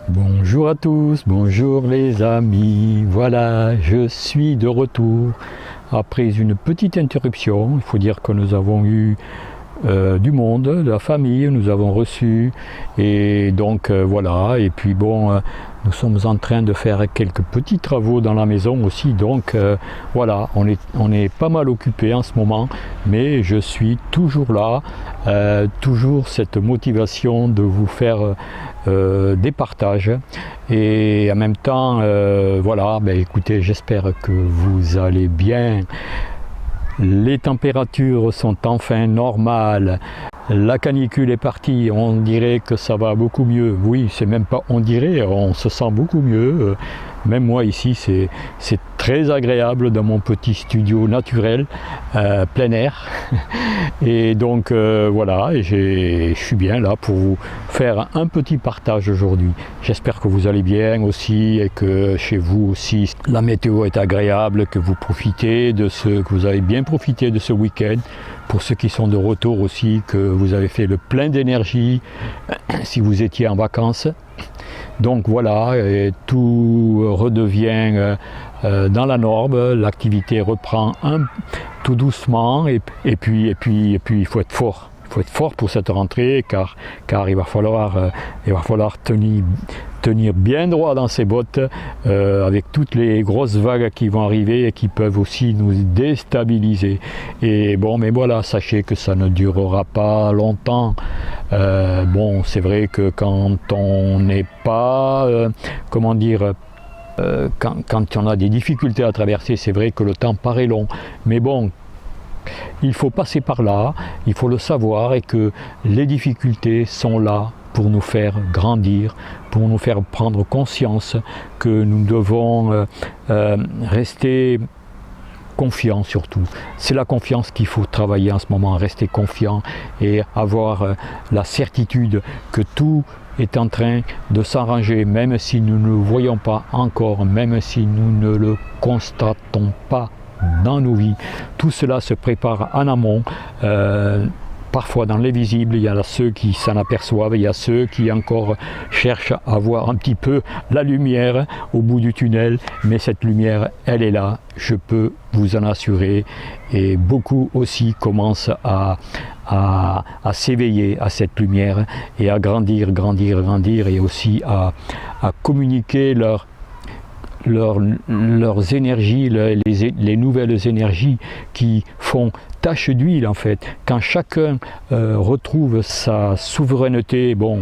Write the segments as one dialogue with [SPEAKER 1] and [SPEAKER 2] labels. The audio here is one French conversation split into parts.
[SPEAKER 1] Bonjour à tous, bonjour les amis, voilà, je suis de retour après une petite interruption. Il faut dire que nous avons eu du monde, de la famille, nous avons reçu et donc voilà, et puis bon, nous sommes en train de faire quelques petits travaux dans la maison aussi, donc voilà, on est pas mal occupé en ce moment, mais je suis toujours là, toujours cette motivation de vous faire des partages et en même temps voilà, ben écoutez, j'espère que vous allez bien. Les températures sont enfin normales, la canicule est partie, on dirait que ça va beaucoup mieux. Oui, c'est même pas on dirait, on se sent beaucoup mieux. Même moi ici, c'est très agréable dans mon petit studio naturel, plein air. Et donc voilà, et je suis bien là pour vous faire un petit partage aujourd'hui. J'espère que vous allez bien aussi et que chez vous aussi la météo est agréable, que vous profitez que vous avez bien profité de ce week-end. Pour ceux qui sont de retour aussi, que vous avez fait le plein d'énergie si vous étiez en vacances. Donc voilà, et tout redevient dans la norme, l'activité reprend tout doucement et puis il faut être fort. Il faut être fort pour cette rentrée car il va falloir tenir bien droit dans ses bottes avec toutes les grosses vagues qui vont arriver et qui peuvent aussi nous déstabiliser. Et bon, mais voilà, sachez que ça ne durera pas longtemps. Bon, c'est vrai que quand on n'est pas, comment dire, quand on a des difficultés à traverser, c'est vrai que le temps paraît long. Mais bon, il faut passer par là, il faut le savoir et que les difficultés sont là pour nous faire grandir, pour nous faire prendre conscience que nous devons rester confiants surtout. C'est la confiance qu'il faut travailler en ce moment, rester confiant et avoir la certitude que tout est en train de s'arranger, même si nous ne le voyons pas encore, même si nous ne le constatons pas dans nos vies. Tout cela se prépare en amont. Parfois dans l'invisible, il y a ceux qui s'en aperçoivent, il y a ceux qui encore cherchent à voir un petit peu la lumière au bout du tunnel, mais cette lumière, elle est là, je peux vous en assurer, et beaucoup aussi commencent à s'éveiller à cette lumière et à grandir, et aussi à communiquer leurs énergies, les nouvelles énergies qui font tache d'huile en fait. Quand chacun retrouve sa souveraineté, bon,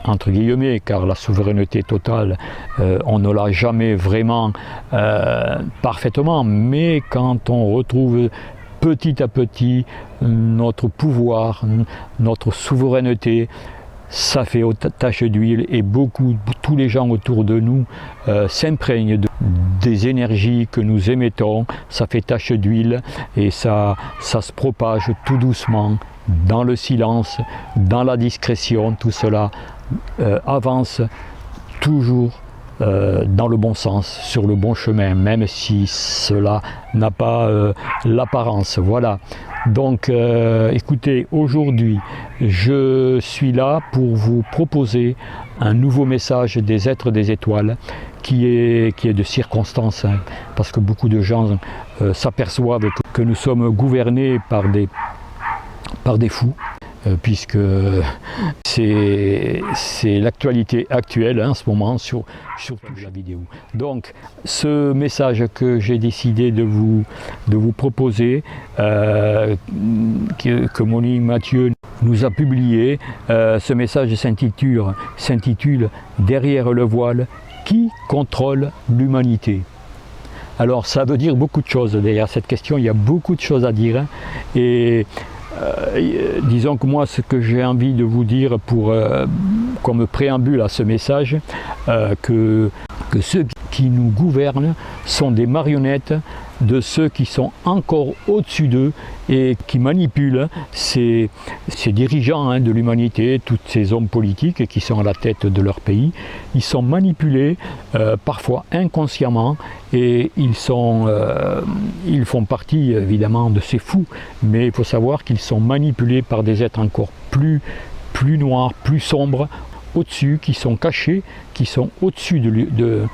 [SPEAKER 1] entre guillemets, car la souveraineté totale, on ne l'a jamais vraiment parfaitement, mais quand on retrouve petit à petit notre pouvoir, notre souveraineté, ça fait tache d'huile et tous les gens autour de nous s'imprègnent des énergies que nous émettons, ça fait tache d'huile et ça se propage tout doucement dans le silence, dans la discrétion, tout cela avance toujours dans le bon sens, sur le bon chemin, même si cela n'a pas l'apparence. Voilà. Donc écoutez, aujourd'hui je suis là pour vous proposer un nouveau message des êtres des étoiles qui est de circonstance, hein, parce que beaucoup de gens s'aperçoivent que nous sommes gouvernés par des fous, puisque c'est l'actualité actuelle hein, en ce moment sur la vidéo. Donc ce message que j'ai décidé de vous proposer, que Monique Mathieu nous a publié, ce message s'intitule « Derrière le voile, qui contrôle l'humanité ?» Alors ça veut dire beaucoup de choses derrière cette question, il y a beaucoup de choses à dire hein, et disons que moi ce que j'ai envie de vous dire comme préambule à ce message, que ceux qui nous gouvernent sont des marionnettes de ceux qui sont encore au-dessus d'eux et qui manipulent ces dirigeants hein, de l'humanité, tous ces hommes politiques qui sont à la tête de leur pays. Ils sont manipulés parfois inconsciemment et ils font partie évidemment de ces fous, mais il faut savoir qu'ils sont manipulés par des êtres encore plus noirs, plus sombres, au-dessus, qui sont cachés, qui sont au-dessus de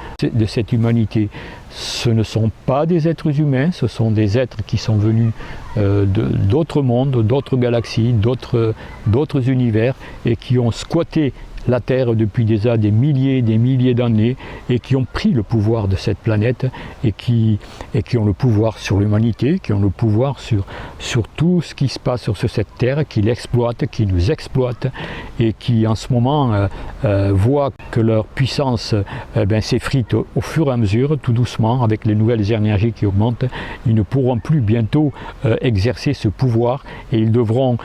[SPEAKER 1] cette humanité. Ce ne sont pas des êtres humains, ce sont des êtres qui sont venus d'autres mondes, d'autres galaxies, d'autres univers, et qui ont squatté la Terre depuis déjà des milliers d'années, et qui ont pris le pouvoir de cette planète, et qui ont le pouvoir sur l'humanité, qui ont le pouvoir sur tout ce qui se passe sur cette Terre, qui l'exploitent, qui nous exploitent, et qui en ce moment voient que leur puissance s'effrite au fur et à mesure, tout doucement, avec les nouvelles énergies qui augmentent. Ils ne pourront plus bientôt exercer ce pouvoir, et ils devront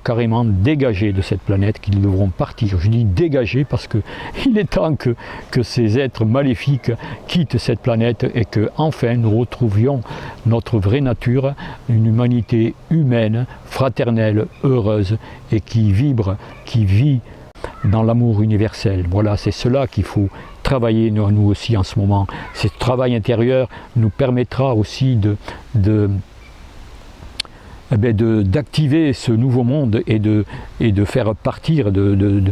[SPEAKER 1] carrément dégager de cette planète, qu'ils devront partir. Je dis dégager parce qu'il est temps que ces êtres maléfiques quittent cette planète, et que enfin nous retrouvions notre vraie nature, une humanité humaine, fraternelle, heureuse, et qui vibre, qui vit dans l'amour universel. Voilà, c'est cela qu'il faut travailler nous aussi en ce moment. Ce travail intérieur nous permettra aussi d'activer ce nouveau monde, et de faire partir, de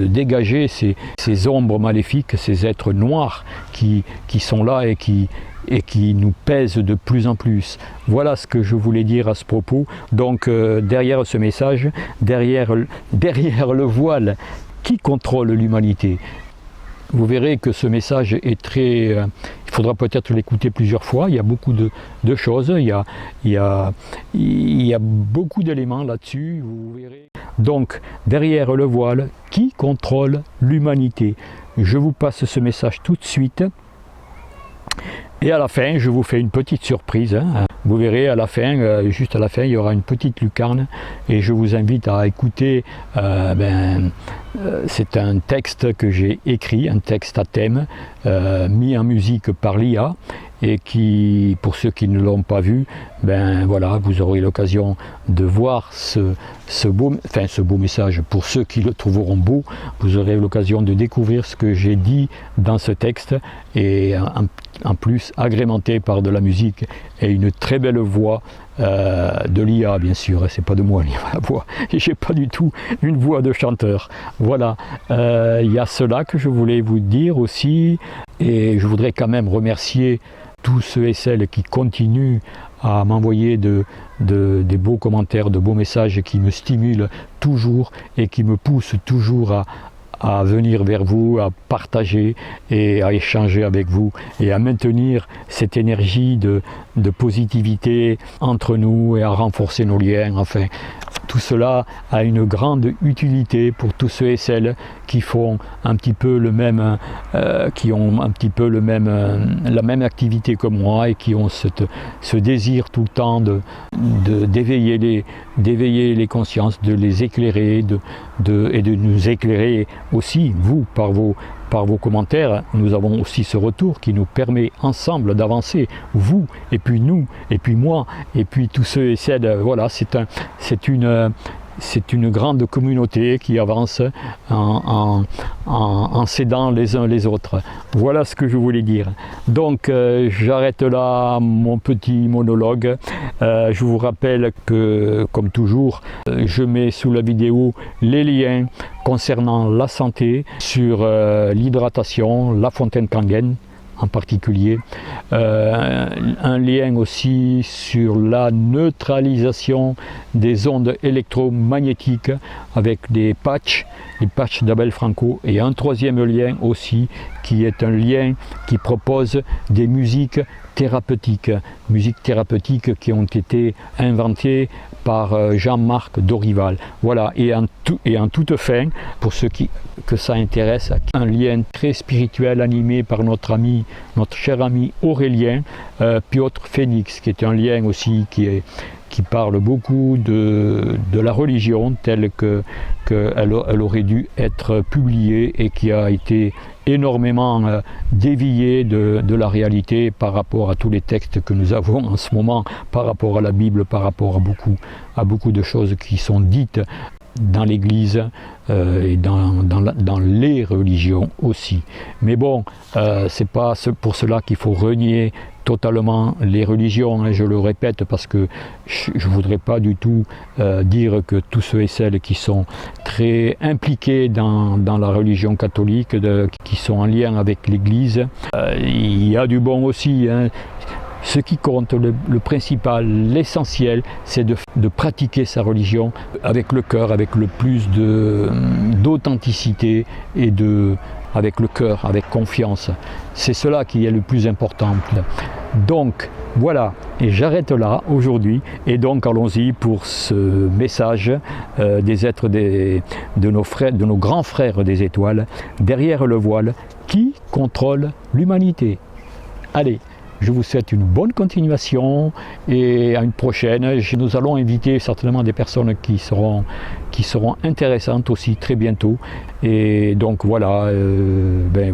[SPEAKER 1] dégager ces ombres maléfiques, ces êtres noirs qui sont là et qui nous pèsent de plus en plus. Voilà ce que je voulais dire à ce propos. Donc derrière ce message, derrière le voile, qui contrôle l'humanité? Vous verrez que ce message est très... il faudra peut-être l'écouter plusieurs fois. Il y a beaucoup de choses, il y a beaucoup d'éléments là-dessus, vous verrez. Donc, derrière le voile, qui contrôle l'humanité? Je vous passe ce message tout de suite. Et à la fin, je vous fais une petite surprise. Vous verrez à la fin, juste à la fin, il y aura une petite lucarne, et je vous invite à écouter. C'est un texte que j'ai écrit, un texte à thème, mis en musique par l'IA, et qui, pour ceux qui ne l'ont pas vu, voilà, vous aurez l'occasion de voir ce beau message. Pour ceux qui le trouveront beau, vous aurez l'occasion de découvrir ce que j'ai dit dans ce texte, et en plus agrémenté par de la musique et une très belle voix de l'IA, bien sûr. C'est pas de moi la voix, et j'ai pas du tout une voix de chanteur. Voilà, il y a cela que je voulais vous dire aussi, et je voudrais quand même remercier tous ceux et celles qui continuent à m'envoyer des beaux commentaires, de beaux messages qui me stimulent toujours et qui me poussent toujours à venir vers vous, à partager et à échanger avec vous, et à maintenir cette énergie de positivité entre nous, et à renforcer nos liens. Enfin, tout cela a une grande utilité pour tous ceux et celles qui font un petit peu le même, qui ont un petit peu la même activité que moi, et qui ont ce désir tout le temps d'éveiller les consciences, de les éclairer, et de nous éclairer aussi, vous, par vos commentaires. Nous avons aussi ce retour qui nous permet ensemble d'avancer, vous, et puis nous, et puis moi, et puis tous ceux et celles. Voilà, c'est une grande communauté qui avance en s'aidant les uns les autres. Voilà ce que je voulais dire. Donc j'arrête là mon petit monologue. Je vous rappelle que, comme toujours, je mets sous la vidéo les liens concernant la santé, sur l'hydratation, la fontaine Kangen en particulier, un lien aussi sur la neutralisation des ondes électromagnétiques avec les patchs d'Abel Franco, et un troisième lien aussi qui est un lien qui propose des musiques thérapeutiques qui ont été inventées par Jean-Marc Dorival. Voilà, et en toute fin, pour ceux que ça intéresse, un lien très spirituel animé par notre cher ami Aurélien Piotr Phoenix, qui est un lien aussi qui parle beaucoup de la religion telle qu'elle aurait dû être publiée, et qui a été énormément déviée de la réalité par rapport à tous les textes que nous avons en ce moment, par rapport à la Bible, par rapport à beaucoup de choses qui sont dites dans l'Église et dans les religions aussi. Mais bon, c'est pas pour cela qu'il faut renier totalement les religions, hein, je le répète, parce que je ne voudrais pas du tout dire que tous ceux et celles qui sont très impliqués dans la religion catholique, qui sont en lien avec l'Église, il y a du bon aussi, hein. Ce qui compte, le principal, l'essentiel, c'est de pratiquer sa religion avec le cœur, avec le plus d'authenticité et avec le cœur, avec confiance. C'est cela qui est le plus important. Donc voilà, et j'arrête là aujourd'hui, et donc allons-y pour ce message des êtres de nos frères, de nos grands frères des étoiles, derrière le voile, qui contrôle l'humanité. Allez, je vous souhaite une bonne continuation et à une prochaine. Nous allons inviter certainement des personnes qui seront intéressantes aussi très bientôt. Et donc voilà,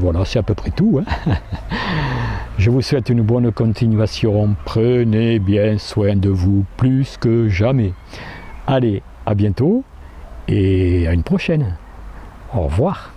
[SPEAKER 1] voilà, c'est à peu près tout, hein. Je vous souhaite une bonne continuation. Prenez bien soin de vous plus que jamais. Allez, à bientôt et à une prochaine. Au revoir.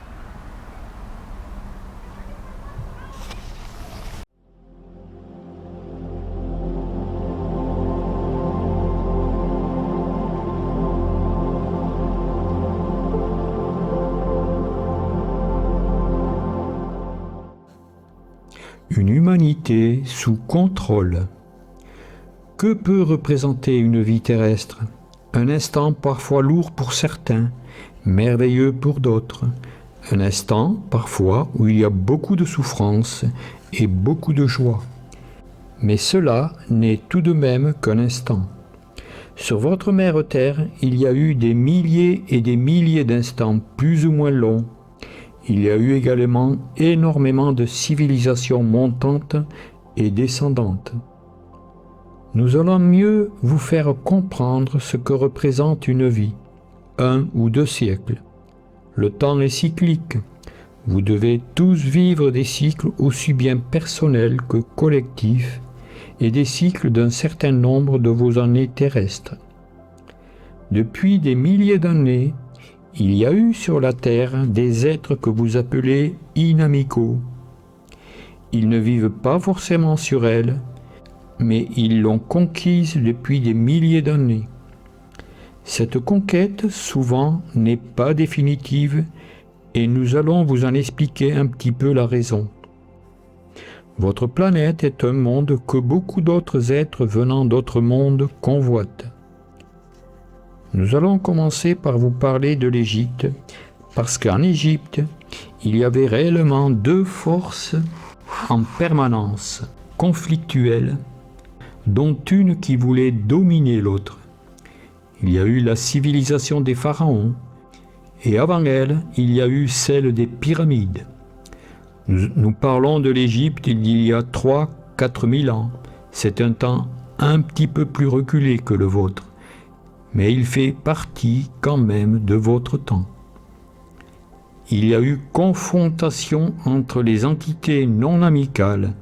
[SPEAKER 1] Une humanité sous contrôle. Que peut représenter une vie terrestre? Un instant parfois lourd pour certains, merveilleux pour d'autres. Un instant parfois où il y a beaucoup de souffrance et beaucoup de joie. Mais cela n'est tout de même qu'un instant. Sur votre mère Terre, il y a eu des milliers et des milliers d'instants plus ou moins longs. Il y a eu également énormément de civilisations montantes et descendantes. Nous allons mieux vous faire comprendre ce que représente une vie, 1 ou 2 siècles. Le temps est cyclique. Vous devez tous vivre des cycles aussi bien personnels que collectifs et des cycles d'un certain nombre de vos années terrestres. Depuis des milliers d'années, il y a eu sur la Terre des êtres que vous appelez inamicaux. Ils ne vivent pas forcément sur elle, mais ils l'ont conquise depuis des milliers d'années. Cette conquête, souvent, n'est pas définitive et nous allons vous en expliquer un petit peu la raison. Votre planète est un monde que beaucoup d'autres êtres venant d'autres mondes convoitent. Nous allons commencer par vous parler de l'Égypte, parce qu'en Égypte, il y avait réellement 2 forces en permanence, conflictuelles, dont une qui voulait dominer l'autre. Il y a eu la civilisation des pharaons, et avant elle, il y a eu celle des pyramides. Nous parlons de l'Égypte il y a 3-4 000 ans. C'est un temps un petit peu plus reculé que le vôtre, mais il fait partie quand même de votre temps. Il y a eu confrontation entre les entités non amicales.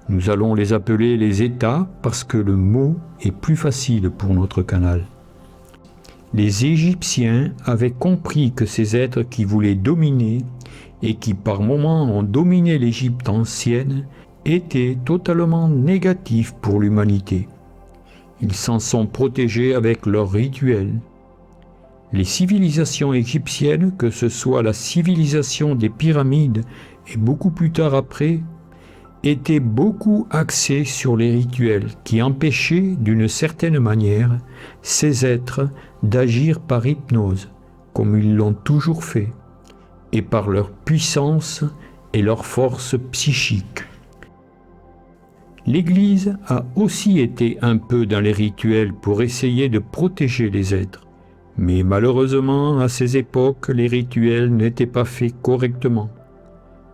[SPEAKER 1] Nous allons les appeler les États parce que le mot est plus facile pour notre canal. Les Égyptiens avaient compris que ces êtres qui voulaient dominer et qui par moments ont dominé l'Égypte ancienne étaient totalement négatifs pour l'humanité. Ils s'en sont protégés avec leurs rituels. Les civilisations égyptiennes, que ce soit la civilisation des pyramides et beaucoup plus tard après, étaient beaucoup axées sur les rituels qui empêchaient d'une certaine manière ces êtres d'agir par hypnose, comme ils l'ont toujours fait, et par leur puissance et leur force psychique. L'Église a aussi été un peu dans les rituels pour essayer de protéger les êtres, mais malheureusement, à ces époques, les rituels n'étaient pas faits correctement,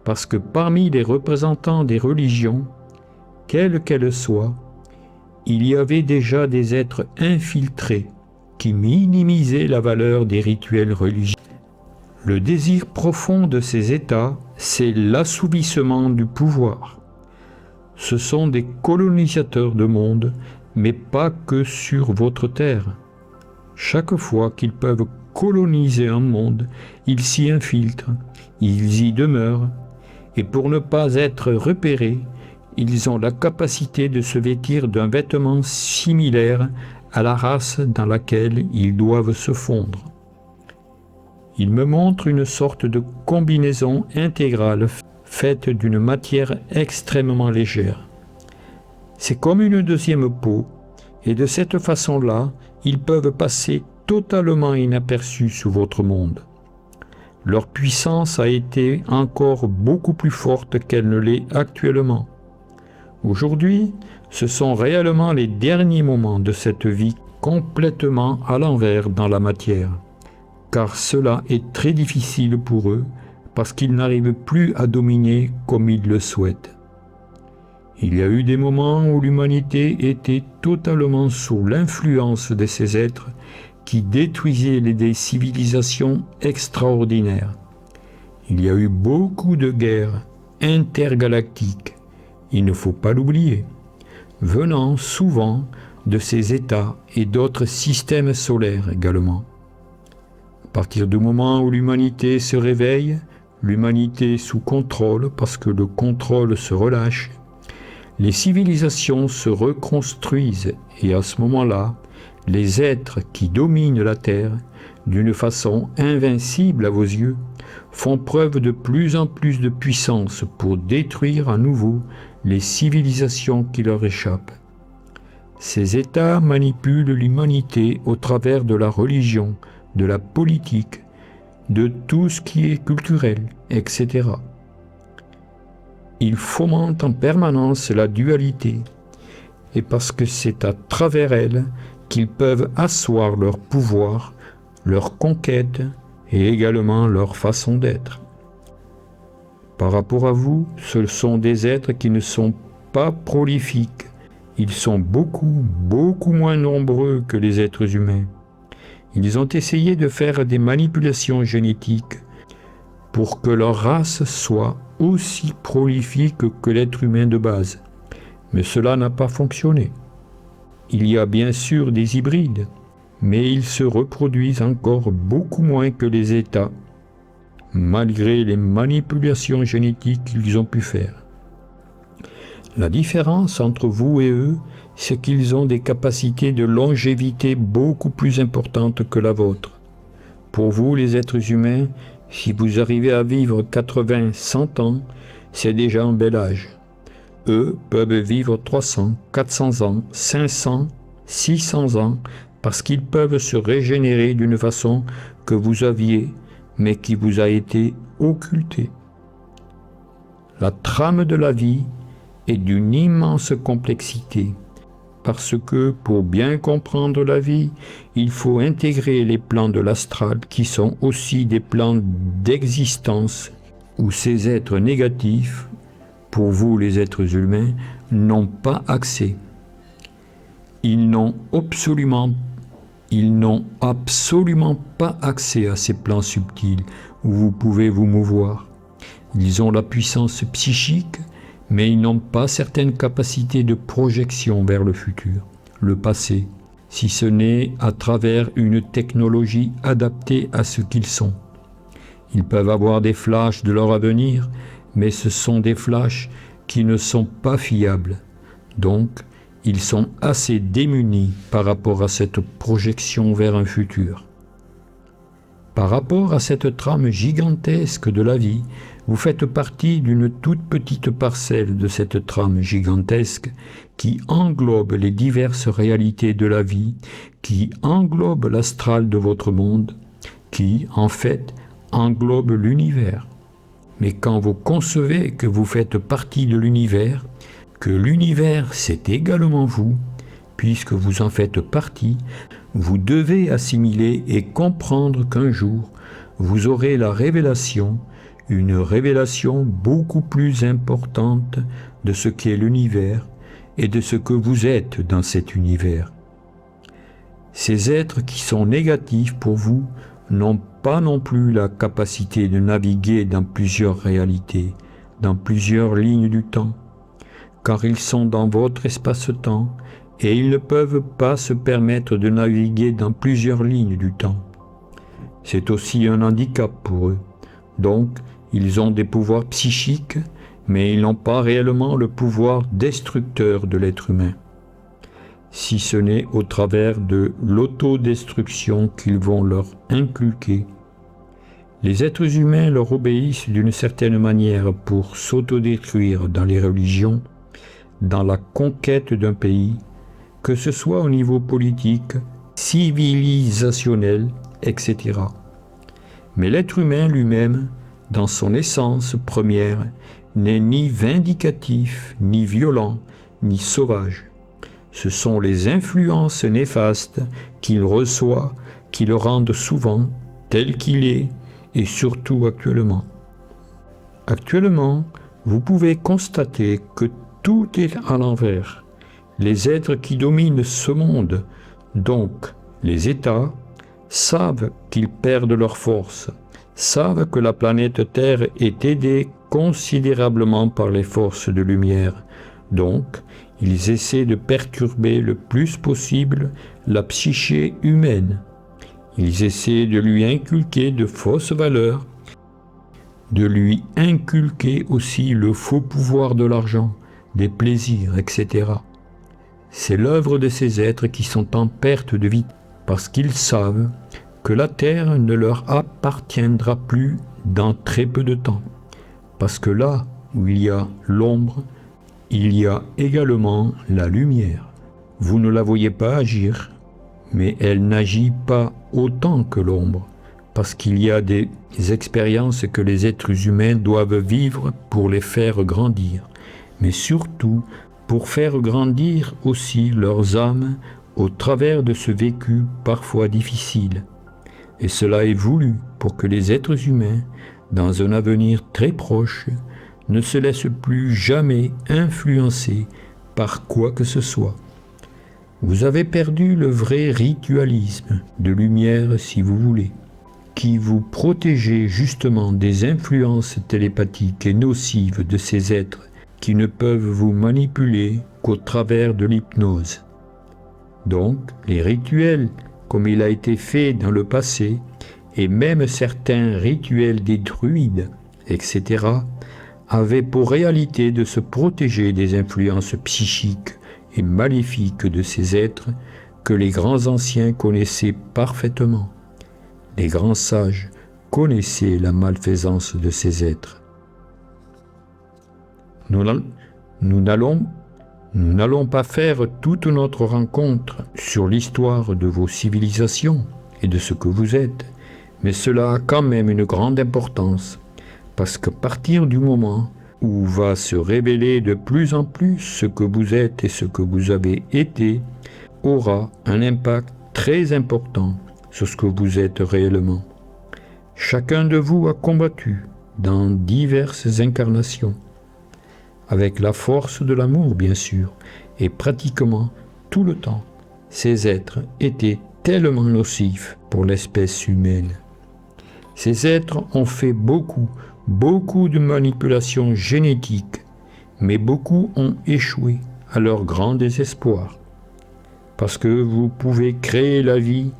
[SPEAKER 1] parce que parmi les représentants des religions, quelles qu'elles soient, il y avait déjà des êtres infiltrés qui minimisaient la valeur des rituels religieux. Le désir profond de ces États, c'est l'assouvissement du pouvoir. Ce sont des colonisateurs de monde, mais pas que sur votre terre. Chaque fois qu'ils peuvent coloniser un monde, ils s'y infiltrent, ils y demeurent, et pour ne pas être repérés, ils ont la capacité de se vêtir d'un vêtement similaire à la race dans laquelle ils doivent se fondre. Ils me montrent une sorte de combinaison intégrale faite d'une matière extrêmement légère. C'est comme une deuxième peau, et de cette façon-là, ils peuvent passer totalement inaperçus sous votre monde. Leur puissance a été encore beaucoup plus forte qu'elle ne l'est actuellement. Aujourd'hui, ce sont réellement les derniers moments de cette vie complètement à l'envers dans la matière, car cela est très difficile pour eux parce qu'ils n'arrivent plus à dominer comme ils le souhaitent. Il y a eu des moments où l'humanité était totalement sous l'influence de ces êtres qui détruisaient des civilisations extraordinaires. Il y a eu beaucoup de guerres intergalactiques, il ne faut pas l'oublier, venant souvent de ces états et d'autres systèmes solaires également. À partir du moment où l'humanité se réveille, l'humanité sous contrôle, parce que le contrôle se relâche, les civilisations se reconstruisent et à ce moment-là, les êtres qui dominent la Terre, d'une façon invincible à vos yeux, font preuve de plus en plus de puissance pour détruire à nouveau les civilisations qui leur échappent. Ces États manipulent l'humanité au travers de la religion, de la politique, de tout ce qui est culturel, etc. Ils fomentent en permanence la dualité, et parce que c'est à travers elle qu'ils peuvent asseoir leur pouvoir, leur conquête et également leur façon d'être. Par rapport à vous, ce sont des êtres qui ne sont pas prolifiques. Ils sont beaucoup moins nombreux que les êtres humains. Ils ont essayé de faire des manipulations génétiques pour que leur race soit aussi prolifique que l'être humain de base. Mais cela n'a pas fonctionné. Il y a bien sûr des hybrides, mais ils se reproduisent encore beaucoup moins que les États, malgré les manipulations génétiques qu'ils ont pu faire. La différence entre vous et eux, c'est qu'ils ont des capacités de longévité beaucoup plus importantes que la vôtre. Pour vous, les êtres humains, si vous arrivez à vivre 80, 100 ans, c'est déjà un bel âge. Eux peuvent vivre 300, 400 ans, 500, 600 ans, parce qu'ils peuvent se régénérer d'une façon que vous aviez, mais qui vous a été occultée. La trame de la vie est d'une immense complexité, parce que pour bien comprendre la vie, il faut intégrer les plans de l'astral qui sont aussi des plans d'existence où ces êtres négatifs, pour vous les êtres humains, n'ont pas accès. Ils n'ont absolument pas accès à ces plans subtils où vous pouvez vous mouvoir. Ils ont la puissance psychique, mais ils n'ont pas certaines capacités de projection vers le futur, le passé, si ce n'est à travers une technologie adaptée à ce qu'ils sont. Ils peuvent avoir des flashs de leur avenir, mais ce sont des flashs qui ne sont pas fiables. Donc, ils sont assez démunis par rapport à cette projection vers un futur. Par rapport à cette trame gigantesque de la vie, vous faites partie d'une toute petite parcelle de cette trame gigantesque qui englobe les diverses réalités de la vie, qui englobe l'astral de votre monde, qui, en fait, englobe l'univers. Mais quand vous concevez que vous faites partie de l'univers, que l'univers c'est également vous, puisque vous en faites partie, vous devez assimiler et comprendre qu'un jour, vous aurez la révélation, une révélation beaucoup plus importante de ce qu'est l'univers et de ce que vous êtes dans cet univers. Ces êtres qui sont négatifs pour vous n'ont pas non plus la capacité de naviguer dans plusieurs réalités, dans plusieurs lignes du temps, car ils sont dans votre espace-temps et ils ne peuvent pas se permettre de naviguer dans plusieurs lignes du temps. C'est aussi un handicap pour eux. Donc, ils ont des pouvoirs psychiques
[SPEAKER 2] mais ils n'ont pas réellement le pouvoir destructeur de l'être humain, si ce n'est au travers de l'autodestruction qu'ils vont leur inculquer. Les êtres humains leur obéissent d'une certaine manière pour s'autodétruire dans les religions, dans la conquête d'un pays, que ce soit au niveau politique, civilisationnel, etc. Mais l'être humain lui-même, dans son essence première, n'est ni vindicatif, ni violent, ni sauvage. Ce sont les influences néfastes qu'il reçoit qui le rendent souvent tel qu'il est, et surtout actuellement. Actuellement, vous pouvez constater que tout est à l'envers. Les êtres qui dominent ce monde, donc les États, savent qu'ils perdent leur force, savent que la planète Terre est aidée considérablement par les forces de lumière. Donc, ils essaient de perturber le plus possible la psyché humaine. Ils essaient de lui inculquer de fausses valeurs, de lui inculquer aussi le faux pouvoir de l'argent, des plaisirs, etc. C'est l'œuvre de ces êtres qui sont en perte de vie parce qu'ils savent que la terre ne leur appartiendra plus dans très peu de temps. Parce que là où il y a l'ombre, il y a également la lumière. Vous ne la voyez pas agir, mais elle n'agit pas autant que l'ombre, parce qu'il y a des expériences que les êtres humains doivent vivre pour les faire grandir, mais surtout pour faire grandir aussi leurs âmes au travers de ce vécu parfois difficile. Et cela est voulu pour que les êtres humains, dans un avenir très proche, ne se laissent plus jamais influencer par quoi que ce soit. Vous avez perdu le vrai ritualisme de lumière, si vous voulez, qui vous protégeait justement des influences télépathiques et nocives de ces êtres qui ne peuvent vous manipuler qu'au travers de l'hypnose. Donc, les rituels, comme il a été fait dans le passé, et même certains rituels des druides, etc., avaient pour réalité de se protéger des influences psychiques et maléfiques de ces êtres que les grands anciens connaissaient parfaitement. Les grands sages connaissaient la malfaisance de ces êtres. Nous n'allons pas faire toute notre rencontre sur l'histoire de vos civilisations et de ce que vous êtes, mais cela a quand même une grande importance, parce qu'à partir du moment où va se révéler de plus en plus ce que vous êtes et ce que vous avez été, aura un impact très important sur ce que vous êtes réellement. Chacun de vous a combattu dans diverses incarnations, avec la force de l'amour bien sûr, et pratiquement tout le temps, ces êtres étaient tellement nocifs pour l'espèce humaine. Ces êtres ont fait beaucoup de manipulations génétiques, mais beaucoup ont échoué à leur grand désespoir. Parce que vous pouvez créer la vie,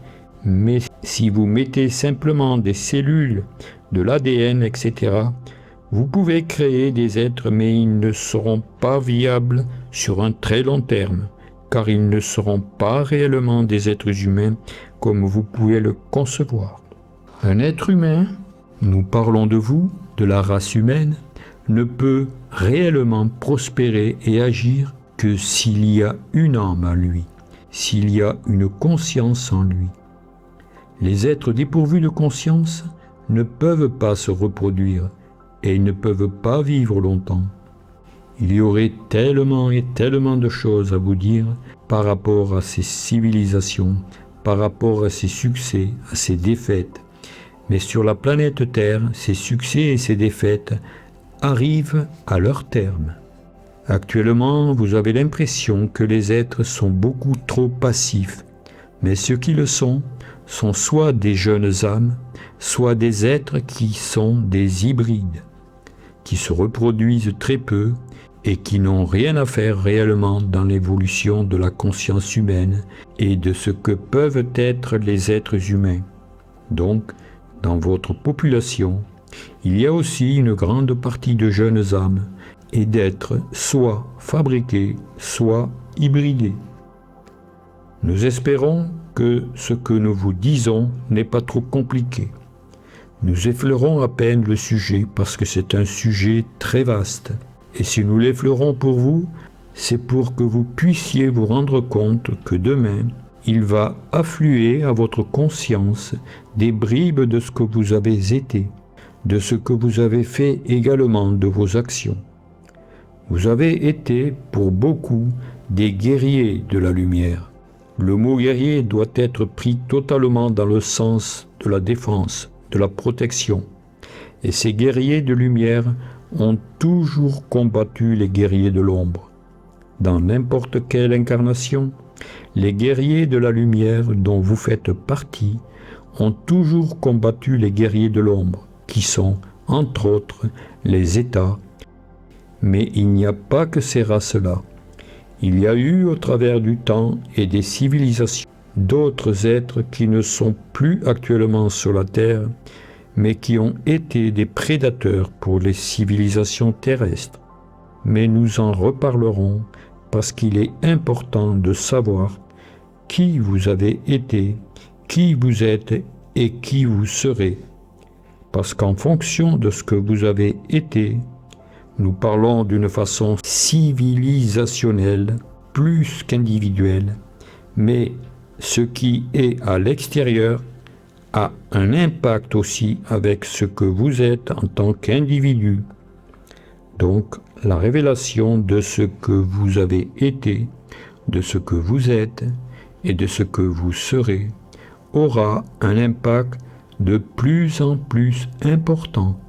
[SPEAKER 2] mais si vous mettez simplement des cellules, de l'ADN, etc., vous pouvez créer des êtres, mais ils ne seront pas viables sur un très long terme, car ils ne seront pas réellement des êtres humains comme vous pouvez le concevoir. Un être humain, nous parlons de vous, de la race humaine, ne peut réellement prospérer et agir que s'il y a une âme en lui, s'il y a une conscience en lui. Les êtres dépourvus de conscience ne peuvent pas se reproduire et ils ne peuvent pas vivre longtemps. Il y aurait tellement et tellement de choses à vous dire par rapport à ces civilisations, par rapport à ces succès, à ces défaites. Mais sur la planète Terre, ces succès et ces défaites arrivent à leur terme. Actuellement, vous avez l'impression que les êtres sont beaucoup trop passifs, mais ceux qui le sont soit des jeunes âmes, soit des êtres qui sont des hybrides, qui se reproduisent très peu et qui n'ont rien à faire réellement dans l'évolution de la conscience humaine et de ce que peuvent être les êtres humains. Donc, dans votre population, Il y a aussi une grande partie de jeunes âmes et d'êtres soit fabriqués, soit hybridés. Nous espérons que ce que nous vous disons n'est pas trop compliqué. Nous effleurons à peine le sujet parce que c'est un sujet très vaste. Et si nous l'effleurons pour vous, c'est pour que vous puissiez vous rendre compte que demain, il va affluer à votre conscience des bribes de ce que vous avez été, de ce que vous avez fait également de vos actions. Vous avez été, pour beaucoup, des guerriers de la lumière. Le mot guerrier doit être pris totalement dans le sens de la défense, de la protection. Et ces guerriers de lumière ont toujours combattu les guerriers de l'ombre. Dans n'importe quelle incarnation, les guerriers de la lumière dont vous faites partie ont toujours combattu les guerriers de l'ombre, qui sont, entre autres, les États. Mais il n'y a pas que ces races-là. Il y a eu au travers du temps et des civilisations d'autres êtres qui ne sont plus actuellement sur la Terre, mais qui ont été des prédateurs pour les civilisations terrestres. Mais nous en reparlerons parce qu'il est important de savoir qui vous avez été, qui vous êtes et qui vous serez. Parce qu'en fonction de ce que vous avez été, nous parlons d'une façon civilisationnelle, plus qu'individuelle, mais ce qui est à l'extérieur a un impact aussi avec ce que vous êtes en tant qu'individu. Donc, la révélation de ce que vous avez été, de ce que vous êtes et de ce que vous serez aura un impact de plus en plus important.